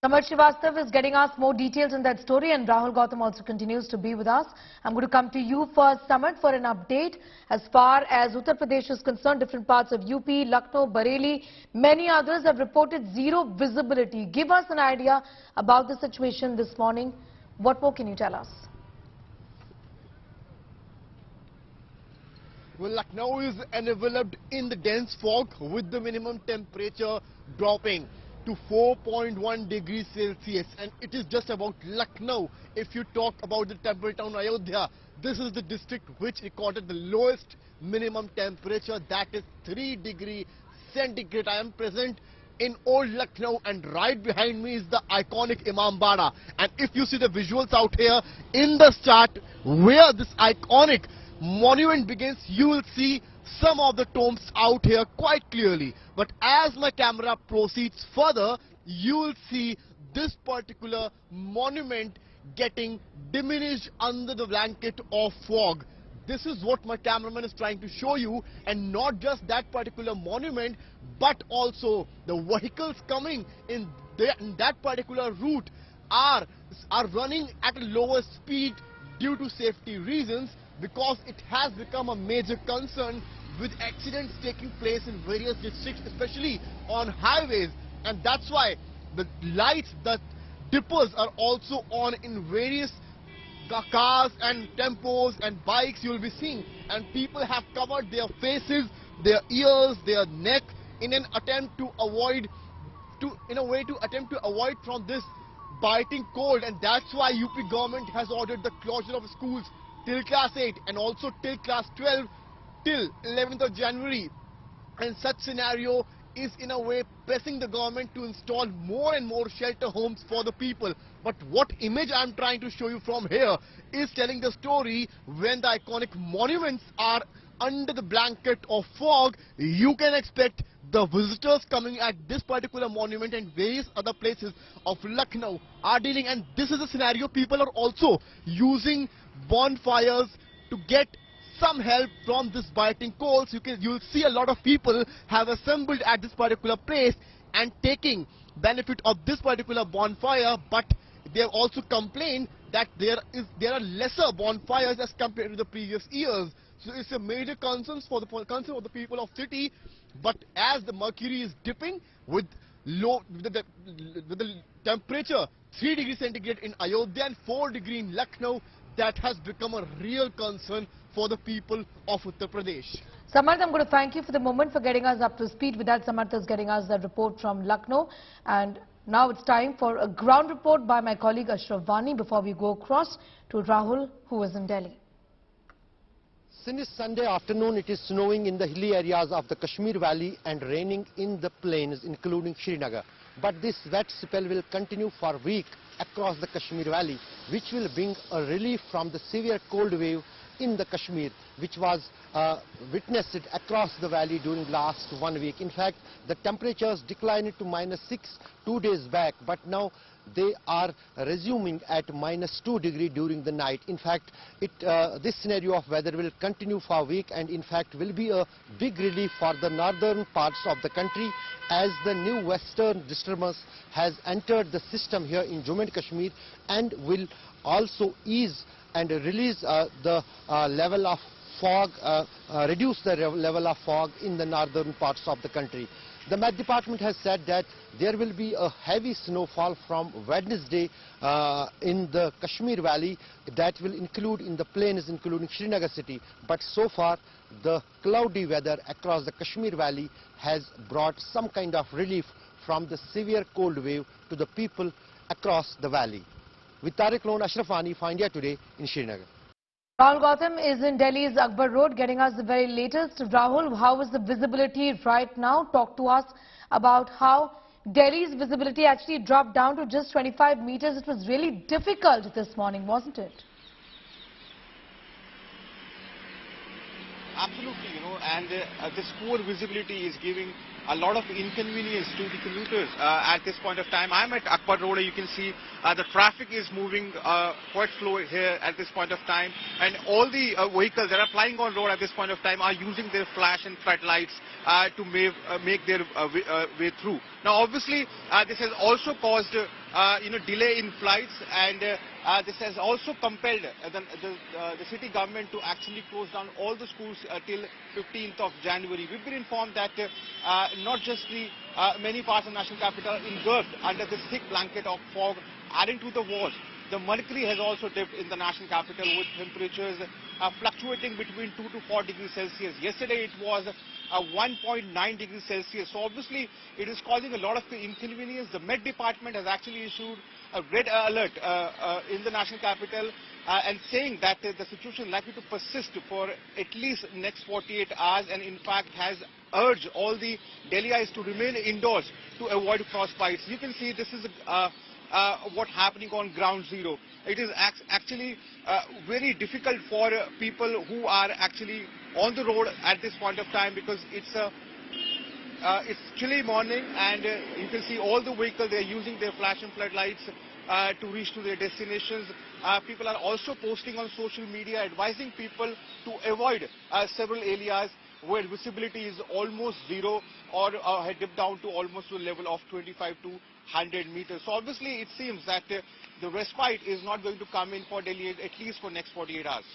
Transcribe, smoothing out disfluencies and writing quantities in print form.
Samar Srivastav is getting us more details on that story, and Rahul Gautam also continues to be with us. I'm going to come to you first, Samar, for an update. As far as Uttar Pradesh is concerned, different parts of UP, Lucknow, Bareilly, many others have reported zero visibility. Give us an idea about the situation this morning. What more can you tell us? Well, Lucknow is enveloped in the dense fog with the minimum temperature dropping to 4.1 degrees Celsius, and it is just about Lucknow. If you talk about the temple town Ayodhya, this is the district which recorded the lowest minimum temperature, that is 3 degrees centigrade. I am present in old Lucknow, and right behind me is the iconic Imambara. And if you see the visuals out here in the start where this iconic monument begins, you will see some of the tombs out here quite clearly. But as my camera proceeds further, you will see this particular monument getting diminished under the blanket of fog. This is what my cameraman is trying to show you, and not just that particular monument, but also the vehicles coming in that particular route are running at a lower speed due to safety reasons, because it has become a major concern with accidents taking place in various districts, especially on highways. And that's why the lights, the dippers are also on in various cars and tempos and bikes you will be seeing, and people have covered their faces, their ears, their neck in an attempt to avoid from this biting cold. And that's why UP government has ordered the closure of schools till class 8 and also till class 12 till 11th of January. And such scenario is in a way pressing the government to install more and more shelter homes for the people. But what image I'm trying to show you from here is telling the story. When the iconic monuments are under the blanket of fog, you can expect the visitors coming at this particular monument and various other places of Lucknow are dealing. And this is a scenario people are also using bonfires to get some help from this biting cold. You'll see a lot of people have assembled at this particular place and taking benefit of this particular bonfire, but they have also complained that there are lesser bonfires as compared to the previous years. So it's a major concern for the people of city. But as the mercury is dipping with the temperature 3 degrees centigrade in Ayodhya and 4 degrees in Lucknow, that has become a real concern for the people of Uttar Pradesh. Samarth, I'm going to thank you for the moment for getting us up to speed. With that, Samarth is getting us the report from Lucknow. And now it's time for a ground report by my colleague Ashraf Vani before we go across to Rahul, who is in Delhi. Since Sunday afternoon, it is snowing in the hilly areas of the Kashmir Valley and raining in the plains, including Srinagar. But this wet spell will continue for a week across the Kashmir Valley, which will bring a relief from the severe cold wave in the Kashmir, which was witnessed across the valley during last 1 week. In fact, the temperatures declined to -6 2 days back, but now they are resuming at -2 degrees during the night. In fact, this scenario of weather will continue for a week, and in fact will be a big relief for the northern parts of the country, as the new western disturbance has entered the system here in Jammu and Kashmir and will also ease and release the level of fog, reduce the level of fog in the northern parts of the country. The Met Department has said that there will be a heavy snowfall from Wednesday in the Kashmir Valley that will include in the plains, including Srinagar city. But so far, the cloudy weather across the Kashmir Valley has brought some kind of relief from the severe cold wave to the people across the valley. With Tariq Loan, Ashraf Vani for India Today in Srinagar. Rahul Gautam is in Delhi's Akbar Road getting us the very latest. Rahul, how is the visibility right now? Talk to us about how Delhi's visibility actually dropped down to just 25 meters. It was really difficult this morning, wasn't it? Absolutely, and this poor visibility is giving a lot of inconvenience to the commuters at this point of time. I'm at Akbar Road. You can see the traffic is moving quite slow here at this point of time, and all the vehicles that are plying on road at this point of time are using their flash and floodlights to make their way through. Now, obviously, this has also caused delay in flights, and this has also compelled the city government to actually close down all the schools till 15th of January. We've been informed that not just the many parts of the national capital engulfed under this thick blanket of fog, adding to the woes. The mercury has also dipped in the national capital, with temperatures fluctuating between 2 to 4 degrees Celsius. Yesterday it was 1.9 degrees Celsius. So obviously it is causing a lot of inconvenience. The Met Department has actually issued a red alert in the national capital and saying that the situation is likely to persist for at least next 48 hours, and in fact has urged all the Delhiites to remain indoors to avoid frostbites. You can see this is what's happening on ground zero. It is actually very difficult for people who are actually on the road at this point of time, because it's chilly morning, and you can see all the vehicles, they are using their flash and floodlights to reach to their destinations. People are also posting on social media advising people to avoid several areas where visibility is almost zero, or had dipped down to almost to a level of 25 to 100 meters. So obviously it seems that the respite is not going to come in for Delhi, at least for next 48 hours.